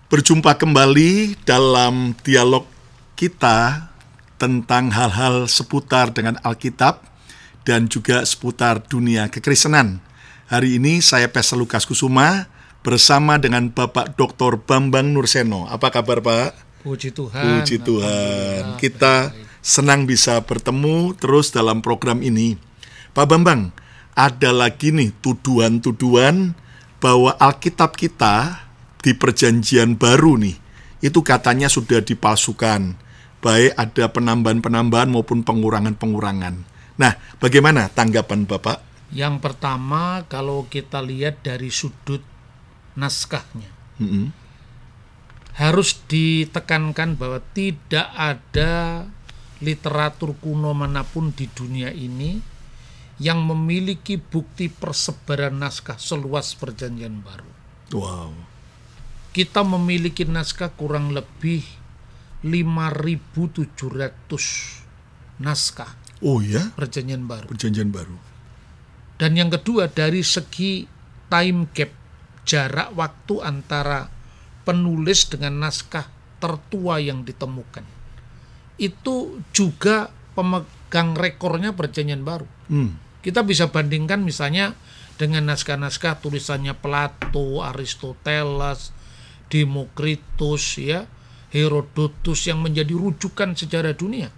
Berjumpa kembali dalam dialog kita tentang hal-hal seputar dengan Alkitab dan juga seputar dunia kekristenan. Hari ini saya Pastor Lukas Kusuma bersama dengan Bapak Dr. Bambang Nurseno. Apa kabar, Pak? Puji Tuhan. Puji Tuhan. Kita senang bisa bertemu terus dalam program ini. Pak Bambang, ada lagi nih tuduhan-tuduhan bahwa Alkitab kita di perjanjian baru nih, itu katanya sudah dipalsukan. Baik ada penambahan-penambahan maupun pengurangan-pengurangan. Nah, bagaimana tanggapan Bapak? Yang pertama, kalau kita lihat dari sudut naskahnya, harus ditekankan bahwa tidak ada literatur kuno manapun di dunia ini yang memiliki bukti persebaran naskah seluas perjanjian baru. Wow. Kita memiliki naskah kurang lebih 5.700 naskah. Oh ya? Perjanjian baru. Perjanjian baru. Dan yang kedua, dari segi time gap, jarak waktu antara penulis dengan naskah tertua yang ditemukan, itu juga pemegang rekornya perjanjian baru. Kita bisa bandingkan misalnya dengan naskah-naskah tulisannya Plato, Aristoteles, Demokritus, ya, Herodotus yang menjadi rujukan sejarah dunia.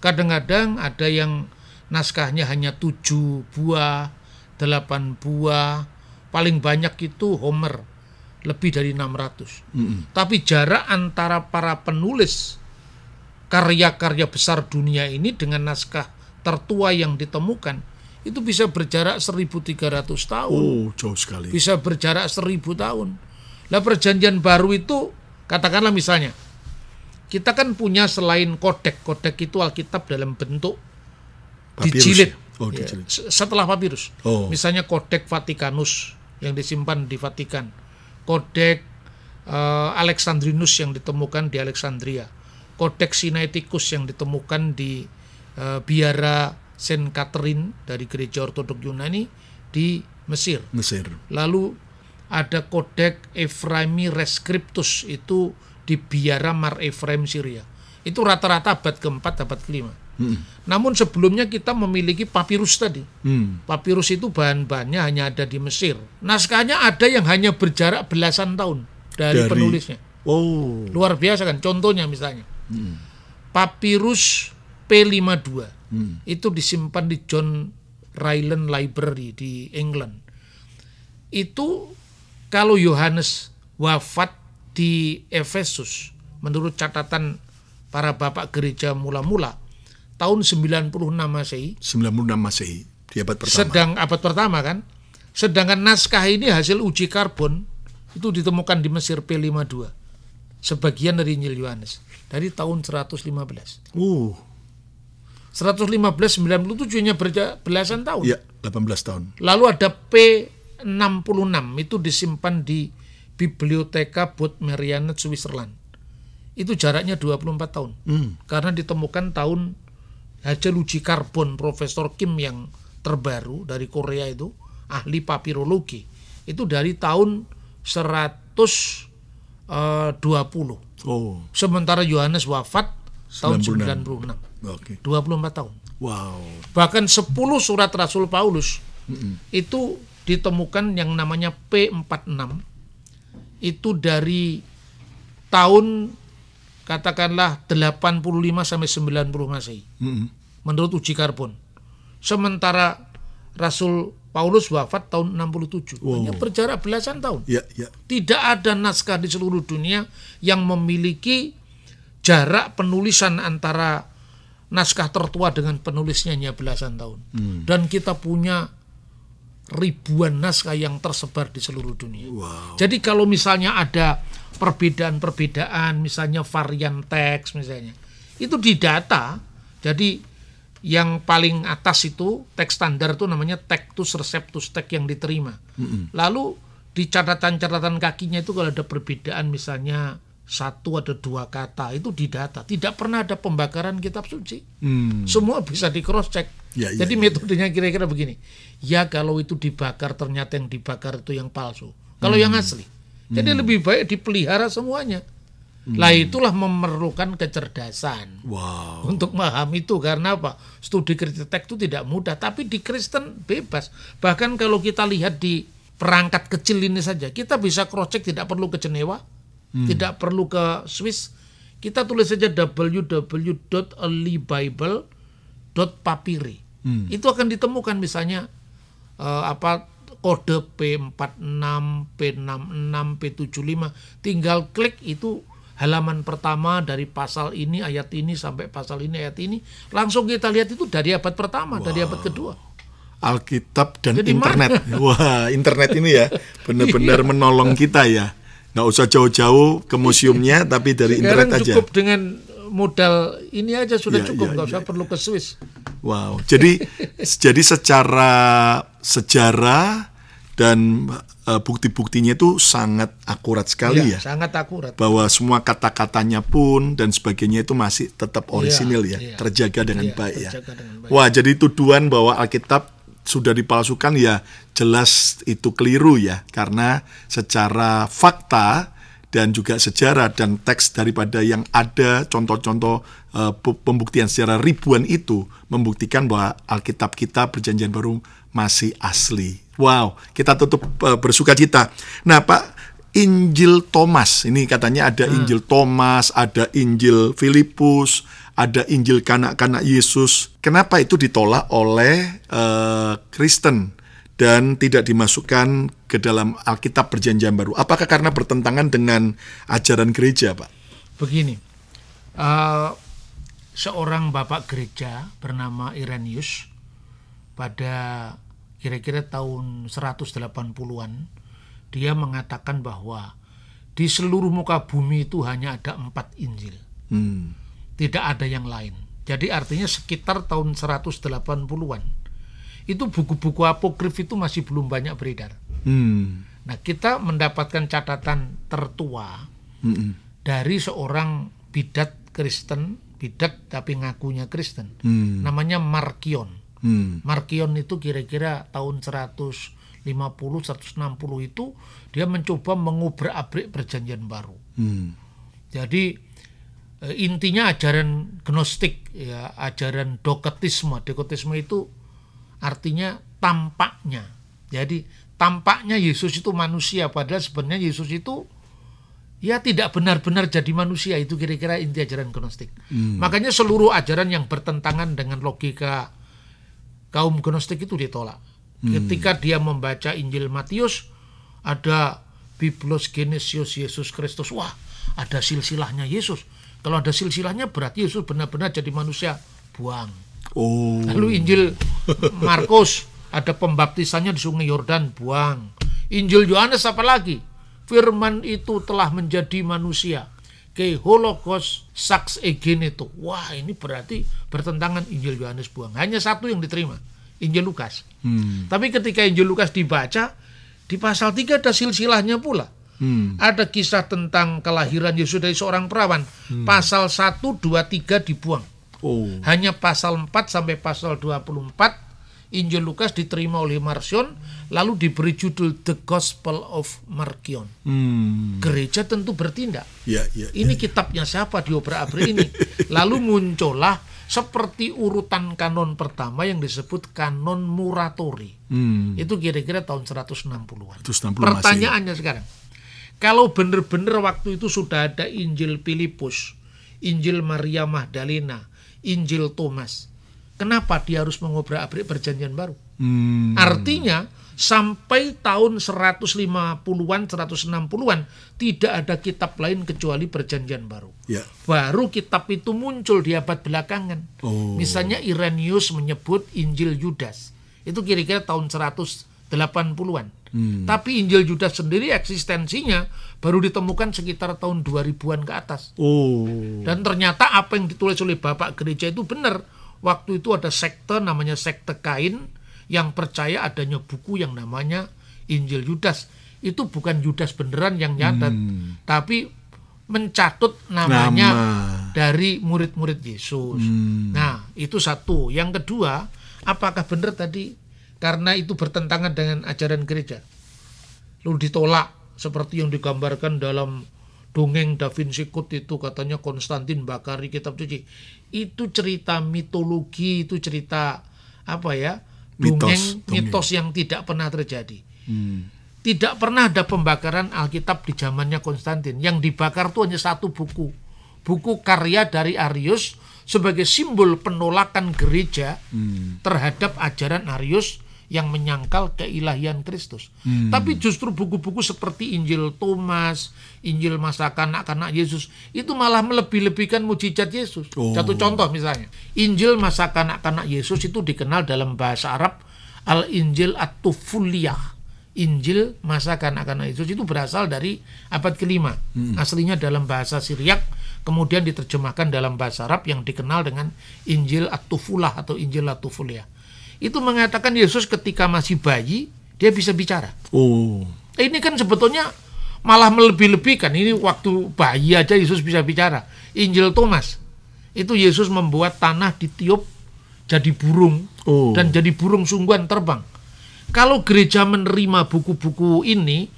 Kadang-kadang ada yang naskahnya hanya 7 buah, 8 buah, paling banyak itu Homer, lebih dari 600. Tapi jarak antara para penulis karya-karya besar dunia ini dengan naskah tertua yang ditemukan, itu bisa berjarak 1.300 tahun. Oh, jauh sekali. Bisa berjarak 1.000 tahun. Lah perjanjian baru itu, katakanlah misalnya, kita kan punya selain kodek itu Alkitab dalam bentuk Papirus. dijilid. Oh, ya, dijilid. Setelah papirus. Oh. Misalnya kodek Vatikanus yang disimpan di Vatikan, kodek Alexandrinus yang ditemukan di Alexandria, kodek Sinaiticus yang ditemukan di biara Saint Catherine dari gereja Ortodok Yunani di Mesir. Lalu ada kodek Ephraimi Rescriptus itu di biara Mar Ephraim Syria. Itu rata-rata abad ke-4, abad ke-5. Namun sebelumnya kita memiliki papirus tadi. Papirus itu bahan-bahannya hanya ada di Mesir. Naskahnya ada yang hanya berjarak belasan tahun dari penulisnya. Oh. Luar biasa kan? Contohnya misalnya papirus P52 itu disimpan di John Ryland Library di England. Itu kalau Yohanes wafat di Efesus, menurut catatan para bapak gereja mula-mula, tahun 96 Masehi. 96 Masehi, di abad pertama. Abad pertama kan. Sedangkan naskah ini hasil uji karbon, itu ditemukan di Mesir P52. Sebagian dari Injil Yohanes. Dari tahun 115. 115-97-nya belasan tahun. Iya, 18 tahun. Lalu ada P66, itu disimpan di Biblioteka Bodmerianet Switzerland. Itu jaraknya 24 tahun. Karena ditemukan tahun hasil uji karbon Profesor Kim yang terbaru dari Korea itu, ahli papirologi. Itu dari tahun 120. Sementara Yohanes wafat tahun 96. 24 tahun. Wow. Bahkan 10 surat Rasul Paulus itu ditemukan yang namanya P46. Itu dari tahun katakanlah 85 sampai 90 Masehi. Menurut uji karbon. Sementara Rasul Paulus wafat tahun 67. Hanya berjarak belasan tahun. Tidak ada naskah di seluruh dunia yang memiliki jarak penulisan antara naskah tertua dengan penulisnya hanya belasan tahun. Dan kita punya ribuan naskah yang tersebar di seluruh dunia. Jadi kalau misalnya ada perbedaan-perbedaan, misalnya varian teks misalnya, itu didata. Jadi yang paling atas itu teks standar itu namanya Tectus Receptus, teks yang diterima. Lalu di catatan-catatan kakinya itu kalau ada perbedaan misalnya 1 atau 2 kata, itu didata. Tidak pernah ada pembakaran kitab suci. Semua bisa di cross check. Jadi metodenya kira-kira begini. Ya kalau itu dibakar ternyata yang dibakar itu yang palsu. Kalau yang asli Jadi lebih baik dipelihara semuanya. Lah itulah memerlukan kecerdasan untuk memahami itu. Karena apa? Studi kritik teks itu tidak mudah, tapi di Kristen bebas. Bahkan kalau kita lihat di perangkat kecil ini saja, kita bisa cross check, tidak perlu ke Jenewa, tidak perlu ke Swiss. Kita tulis saja www.earlybible.papyri. Itu akan ditemukan misalnya kode P46, P66, P75. Tinggal klik itu halaman pertama dari pasal ini, ayat ini sampai pasal ini, ayat ini. Langsung kita lihat itu dari abad pertama, dari abad kedua. Alkitab dan Jadi internet. Wah, internet ini ya benar-benar menolong kita ya. Nggak usah jauh-jauh ke museumnya, tapi dari Sekarang internet aja. cukup dengan modal ini aja sudah cukup, nggak usah perlu ke Swiss. Wow, jadi secara sejarah dan bukti-buktinya itu sangat akurat sekali ya. Sangat akurat. Bahwa semua kata-katanya pun dan sebagainya itu masih tetap orisinil terjaga dengan baik ya. Wah, jadi tuduhan bahwa Alkitab sudah dipalsukan ya jelas itu keliru ya, karena secara fakta dan juga sejarah dan teks daripada yang ada contoh-contoh pembuktian secara ribuan itu membuktikan bahwa Alkitab kita Perjanjian Baru masih asli. Wow, kita tutup bersukacita. Nah, Pak, Injil Thomas, ini katanya ada Injil Thomas, ada Injil Filipus, ada Injil kanak-kanak Yesus. Kenapa itu ditolak oleh Kristen dan tidak dimasukkan ke dalam Alkitab Perjanjian Baru? Apakah karena bertentangan dengan ajaran gereja, Pak? Begini, seorang bapak gereja bernama Irenaeus pada kira-kira tahun 180-an, dia mengatakan bahwa di seluruh muka bumi itu hanya ada 4 Injil. Tidak ada yang lain. Jadi artinya sekitar tahun 180-an. Itu buku-buku apokrif itu masih belum banyak beredar. Nah, kita mendapatkan catatan tertua dari seorang bidat Kristen, bidat tapi ngakunya Kristen. Namanya Markion. Markion itu kira-kira tahun 150-160 itu dia mencoba mengubrak-abrik Perjanjian Baru. Jadi intinya ajaran gnostik ya, ajaran doketisme. Doketisme itu artinya tampaknya. Jadi tampaknya Yesus itu manusia, padahal sebenarnya Yesus itu ya tidak benar-benar jadi manusia. Itu kira-kira inti ajaran gnostik. Makanya seluruh ajaran yang bertentangan dengan logika kaum gnostik itu ditolak. Ketika dia membaca Injil Matius, ada Biblos Genesios Yesus Kristus. Wah, ada silsilahnya Yesus. Kalau ada silsilahnya berarti Yesus benar-benar jadi manusia. Buang. Lalu Injil Markus, ada pembaptisannya di Sungai Yordan. Buang. Injil Yohanes apa lagi? Firman itu telah menjadi manusia. Ke Hologos Sax Egeneto. Wah, ini berarti bertentangan. Injil Yohanes buang. Hanya satu yang diterima, Injil Lukas. Tapi ketika Injil Lukas dibaca, di pasal 3 ada silsilahnya pula. Ada kisah tentang kelahiran Yesus dari seorang perawan. Pasal 1, 2, 3 dibuang. Hanya pasal 4 sampai pasal 24 Injil Lukas diterima oleh Marcion, lalu diberi judul The Gospel of Marcion. Gereja tentu bertindak. Ini kitabnya siapa diobrak-abrik ini? Lalu muncullah seperti urutan kanon pertama yang disebut kanon Muratori. Itu kira-kira tahun 160-an. Pertanyaannya sekarang, kalau benar-benar waktu itu sudah ada Injil Filipus, Injil Maria Magdalena, Injil Thomas, kenapa dia harus mengobrak-abrik Perjanjian Baru? Artinya sampai tahun 150-an, 160-an tidak ada kitab lain kecuali Perjanjian Baru. Baru kitab itu muncul di abad belakangan. Misalnya Irenaeus menyebut Injil Yudas. Itu kira-kira tahun 180-an. Tapi Injil Yudas sendiri eksistensinya baru ditemukan sekitar tahun 2000-an ke atas. Dan ternyata apa yang ditulis oleh Bapak Gereja itu benar. Waktu itu ada sekte namanya sekte Kain yang percaya adanya buku yang namanya Injil Yudas. Itu bukan Yudas beneran yang nyatet, tapi mencatut namanya dari murid-murid Yesus. Nah, itu satu. Yang kedua, apakah benar tadi karena itu bertentangan dengan ajaran gereja lalu ditolak seperti yang digambarkan dalam dongeng Da Vinci Code itu, katanya Konstantin bakari kitab suci. Itu cerita mitologi, itu cerita apa ya? Dongeng, mitos yang tidak pernah terjadi. Tidak pernah ada pembakaran Alkitab di zamannya Konstantin. Yang dibakar itu hanya satu buku. Buku karya dari Arius sebagai simbol penolakan gereja terhadap ajaran Arius yang menyangkal keilahian Kristus. Tapi justru buku-buku seperti Injil Thomas, Injil masa kanak-kanak Yesus, itu malah melebih-lebihkan mujizat Yesus. Satu contoh misalnya, Injil masa kanak-kanak Yesus itu dikenal dalam bahasa Arab Al-Injil At-Tufuliyah. Injil masa kanak-kanak Yesus itu berasal dari abad ke-5. Aslinya dalam bahasa Syriak, kemudian diterjemahkan dalam bahasa Arab yang dikenal dengan Injil At-Tufulah atau Injil At-Tufuliyah. Itu mengatakan Yesus ketika masih bayi, dia bisa bicara. Ini kan sebetulnya malah melebih-lebihkan. Ini waktu bayi aja Yesus bisa bicara. Injil Thomas, itu Yesus membuat tanah ditiup jadi burung, dan jadi burung sungguhan terbang. Kalau gereja menerima buku-buku ini,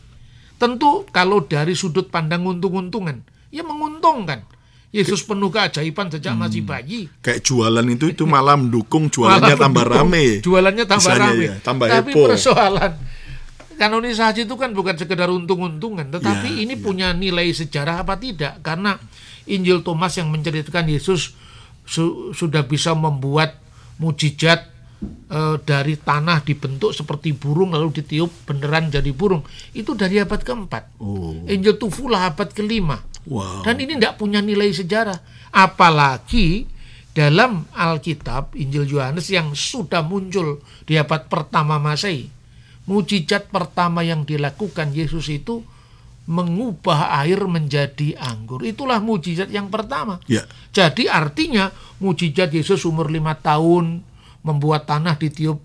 tentu kalau dari sudut pandang untung-untungan, ya menguntungkan. Yesus penuh keajaiban sejak masih bayi. Kayak jualan itu malah mendukung jualannya tambah rame. Jualannya tambah rame. Ya, tambah tapi heboh. Persoalan kanonisasi itu kan bukan sekedar untung-untungan, tetapi ini punya nilai sejarah apa tidak? Karena Injil Thomas yang menceritakan Yesus sudah bisa membuat mujizat dari tanah dibentuk seperti burung lalu ditiup beneran jadi burung. Itu dari abad ke-4. Injil Tufulah abad ke-5. Dan ini tidak punya nilai sejarah. Apalagi dalam Alkitab Injil Yohanes yang sudah muncul di abad pertama Masehi, mujizat pertama yang dilakukan Yesus itu mengubah air menjadi anggur. Itulah mujizat yang pertama. Jadi artinya mujizat Yesus umur 5 tahun membuat tanah ditiup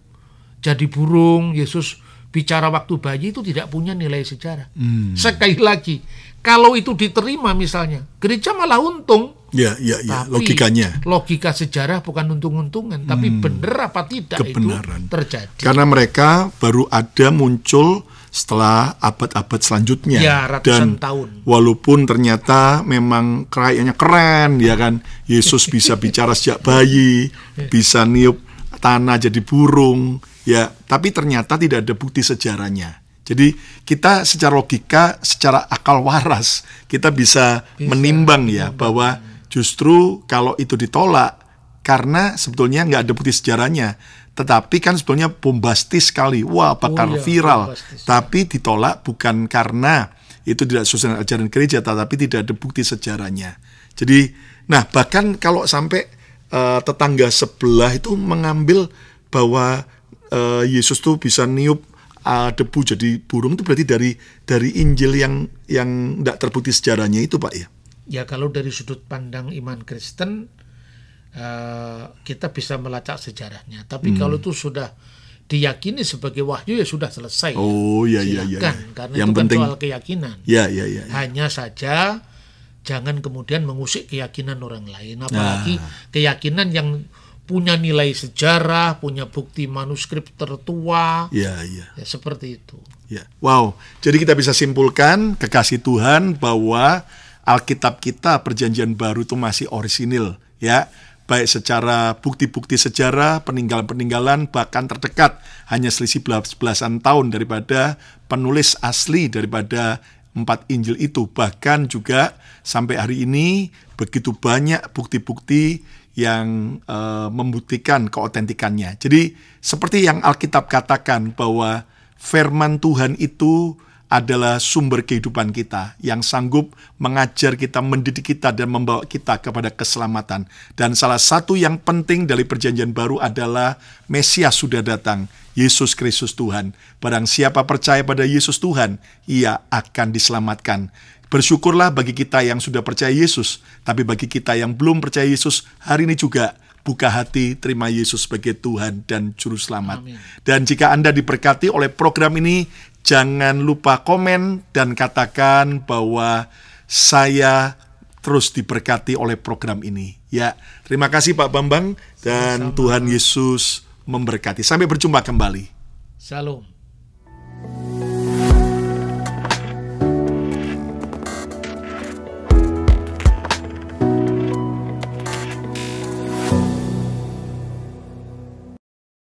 jadi burung, Yesus bicara waktu bayi, itu tidak punya nilai sejarah. Sekali lagi, kalau itu diterima misalnya, gereja malah untung. Tapi logikanya. Logika sejarah bukan untung-untungan, tapi benar apa tidak kebenaran itu terjadi. Karena mereka baru ada muncul setelah abad-abad selanjutnya. Ratusan tahun. Walaupun ternyata memang kayaknya keren, ya kan. Yesus bisa bicara sejak bayi, bisa niup tanah jadi burung, ya. Tapi ternyata tidak ada bukti sejarahnya. Jadi kita secara logika, secara akal waras, kita bisa menimbang ya bahwa justru kalau itu ditolak karena sebetulnya nggak ada bukti sejarahnya, tetapi kan sebetulnya bombastis sekali, bakal viral. Bombastis. Tapi ditolak bukan karena itu tidak sesuai dengan ajaran gereja, tetapi tidak ada bukti sejarahnya. Jadi, nah bahkan kalau sampai tetangga sebelah itu mengambil bahwa Yesus tuh bisa niup debu jadi burung, itu berarti dari Injil yang tidak terbukti sejarahnya itu, Pak, ya? Ya, kalau dari sudut pandang iman Kristen kita bisa melacak sejarahnya. Tapi kalau itu sudah diyakini sebagai wahyu, ya sudah selesai. Silakan, karena yang itu penting, kan soal keyakinan. Hanya saja jangan kemudian mengusik keyakinan orang lain, apalagi keyakinan yang punya nilai sejarah, punya bukti manuskrip tertua. Ya seperti itu. Wow, jadi kita bisa simpulkan, kekasih Tuhan, bahwa Alkitab kita Perjanjian Baru itu masih orisinil, ya. Baik secara bukti-bukti sejarah, peninggalan-peninggalan, bahkan terdekat hanya selisih belasan tahun daripada penulis asli daripada 4 Injil itu. Bahkan juga sampai hari ini begitu banyak bukti-bukti yang membuktikan keotentikannya. Jadi seperti yang Alkitab katakan bahwa firman Tuhan itu adalah sumber kehidupan kita yang sanggup mengajar kita, mendidik kita, dan membawa kita kepada keselamatan. Dan salah satu yang penting dari Perjanjian Baru adalah Mesias sudah datang, Yesus Kristus Tuhan. Barang siapa percaya pada Yesus Tuhan, ia akan diselamatkan. Bersyukurlah bagi kita yang sudah percaya Yesus, tapi bagi kita yang belum percaya Yesus, hari ini juga buka hati, terima Yesus sebagai Tuhan dan Juru Selamat. Amin. Dan jika Anda diberkati oleh program ini, jangan lupa komen dan katakan bahwa saya terus diberkati oleh program ini. Ya, terima kasih Pak Bambang, dan sama-sama. Tuhan Yesus memberkati. Sampai berjumpa kembali. Shalom.